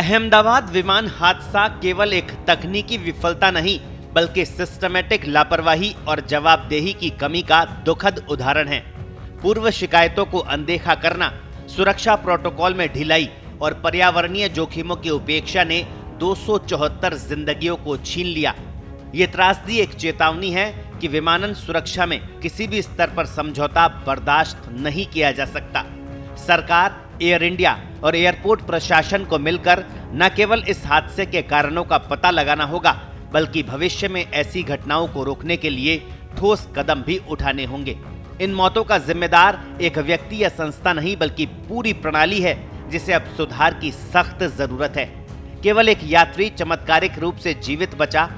अहमदाबाद विमान हादसा केवल एक तकनीकी विफलता नहीं बल्कि सिस्टमैटिक लापरवाही और जवाबदेही की कमी का दुखद उदाहरण है। पूर्व शिकायतों को अनदेखा करना, सुरक्षा प्रोटोकॉल में ढिलाई और पर्यावरणीय जोखिमों की उपेक्षा ने 274 जिंदगियों को छीन लिया। ये त्रासदी एक चेतावनी है कि विमानन सुरक्षा में किसी भी स्तर पर समझौता बर्दाश्त नहीं किया जा सकता। सरकार, एयर इंडिया और एयरपोर्ट प्रशासन को मिलकर न केवल इस हादसे के कारणों का पता लगाना होगा बल्कि भविष्य में ऐसी घटनाओं को रोकने के लिए ठोस कदम भी उठाने होंगे। इन मौतों का जिम्मेदार एक व्यक्ति या संस्था नहीं बल्कि पूरी प्रणाली है जिसे अब सुधार की सख्त जरूरत है। केवल एक यात्री चमत्कारिक रूप से जीवित बचा।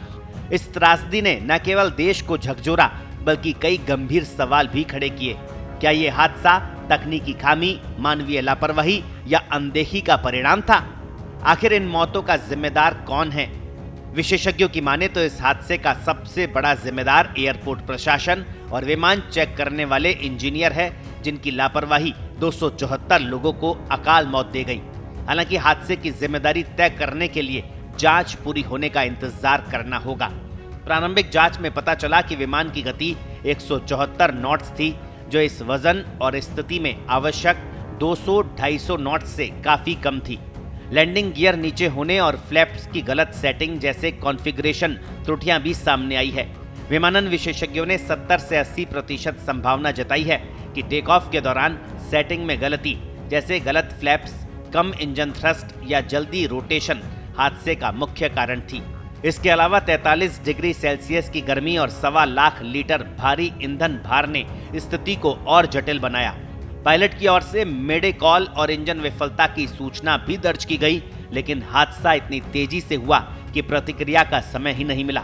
इस त्रासदी ने न केवल देश को झकझोरा बल्कि कई गंभीर सवाल भी खड़े किए। क्या ये हादसा तकनीकी खामी, मानवीय लापरवाही या अनदेखी का परिणाम था? आखिर इन मौतों का जिम्मेदार कौन है? विशेषज्ञों की माने तो इस हादसे का सबसे बड़ा जिम्मेदार एयरपोर्ट प्रशासन और विमान चेक करने वाले इंजीनियर है, जिनकी लापरवाही 274 लोगों को अकाल मौत दे गई। हालांकि हादसे की जिम्मेदारी तय करने के लिए जांच पूरी होने का इंतजार करना होगा। प्रारंभिक जांच में पता चला कि विमान की गति 174 नॉट्स थी, जो इस वजन और स्थिति में आवश्यक 200-250 नॉट्स से काफी कम थी। लैंडिंग गियर नीचे होने और फ्लैप्स की गलत सेटिंग जैसे कॉन्फ़िगरेशन त्रुटियां भी सामने आई है। विमानन विशेषज्ञों ने 70 से 80% संभावना जताई है कि टेक ऑफ के दौरान सेटिंग में गलती जैसे गलत फ्लैप्स, कम इंजन थ्रस्ट या जल्दी रोटेशन हादसे का मुख्य कारण थी। इसके अलावा 43 डिग्री सेल्सियस की गर्मी और 1.25 लाख लीटर भारी ईंधन भार ने स्थिति को और जटिल बनाया। पायलट की ओर से मेडे कॉल और इंजन विफलता की सूचना भी दर्ज की गई, लेकिन हादसा इतनी तेजी से हुआ कि प्रतिक्रिया का समय ही नहीं मिला।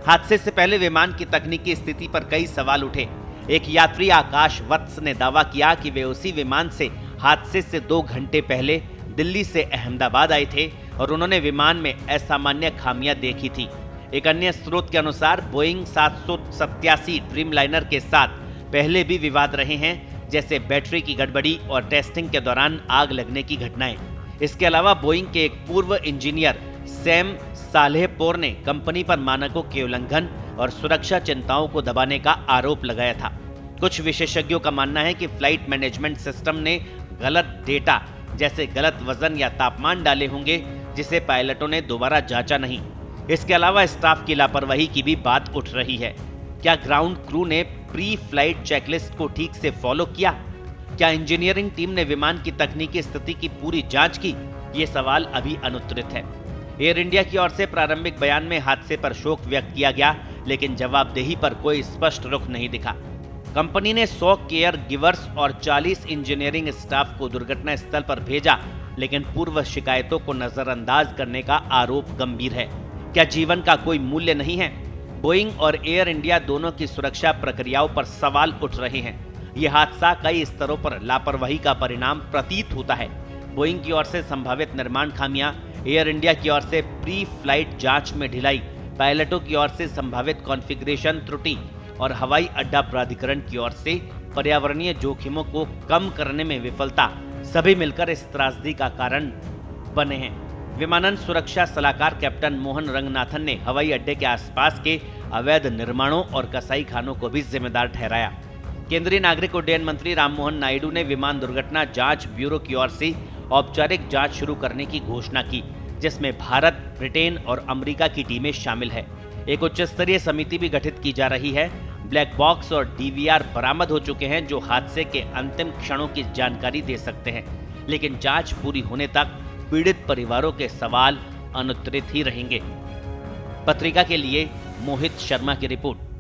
हादसे से पहले विमान की तकनीकी स्थिति पर कई सवाल उठे। एक यात्री आकाश वत्स ने दावा किया कि वे उसी विमान से हादसे से 2 घंटे पहले दिल्ली से अहमदाबाद आए थे और उन्होंने विमान में असामान्य खामियां देखी थी। एक अन्य स्रोत के अनुसार बोइंग 787 ड्रीमलाइनर के साथ पहले भी विवाद रहे हैं, जैसे बैटरी की गड़बड़ी और टेस्टिंग के दौरान आग लगने की घटनाएं। इसके अलावा बोइंग के एक पूर्व इंजीनियर सैम सालेहपोर ने कंपनी पर मानकों के उल्लंघन और सुरक्षा चिंताओं को दबाने का आरोप लगाया था। कुछ विशेषज्ञों का मानना है कि फ्लाइट मैनेजमेंट सिस्टम ने गलत डेटा जैसे गलत वजन या तापमान डाले होंगे, जिसे पायलटों ने दोबारा जांचा नहीं। इसके अलावा स्टाफ की लापरवाही की भी बात उठ रही है। क्या ग्राउंड क्रू ने प्री फ्लाइट चेकलिस्ट को ठीक से फॉलो किया? क्या इंजीनियरिंग टीम ने विमान की तकनीकी स्थिति की पूरी जांच की? ये सवाल अभी अनुत्तरित है। एयर इंडिया की ओर से प्रारंभिक बयान में हादसे पर शोक व्यक्त किया गया, लेकिन जवाबदेही पर कोई स्पष्ट रुख नहीं दिखा। कंपनी ने 100 केयर गिवर्स और 40 इंजीनियरिंग स्टाफ को दुर्घटना स्थल पर भेजा, लेकिन पूर्व शिकायतों को नजरअंदाज करने का आरोप गंभीर है। क्या जीवन का कोई मूल्य नहीं है? बोइंग और एयर इंडिया दोनों की सुरक्षा प्रक्रियाओं पर सवाल उठ रहे हैं। यह हादसा कई स्तरों पर लापरवाही का परिणाम प्रतीत होता है। बोइंग की ओर से संभावित निर्माण खामियां, एयर इंडिया की ओर से प्री फ्लाइट जांच में ढिलाई, पायलटों की ओर से संभावित कॉन्फ़िगरेशन त्रुटि और हवाई अड्डा प्राधिकरण की ओर से पर्यावरणीय जोखिमों को कम करने में विफलता, सभी मिलकर इस त्रासदी का कारण बने हैं। विमानन सुरक्षा सलाहकार कैप्टन मोहन रंगनाथन ने हवाई अड्डे के आसपास के अवैध निर्माणों और कसाई खानों को भी जिम्मेदार ठहराया। केंद्रीय नागरिक उड्डयन मंत्री राममोहन नायडू ने विमान दुर्घटना जांच ब्यूरो की ओर से औपचारिक जांच शुरू करने की घोषणा की, जिसमें भारत, ब्रिटेन और अमेरिका की टीमें शामिल है। एक उच्च स्तरीय समिति भी गठित की जा रही है। ब्लैक बॉक्स और डीवीआर बरामद हो चुके हैं, जो हादसे के अंतिम क्षणों की जानकारी दे सकते हैं, लेकिन जांच पूरी होने तक पीड़ित परिवारों के सवाल अनुत्तरित ही रहेंगे। पत्रिका के लिए मोहित शर्मा की रिपोर्ट।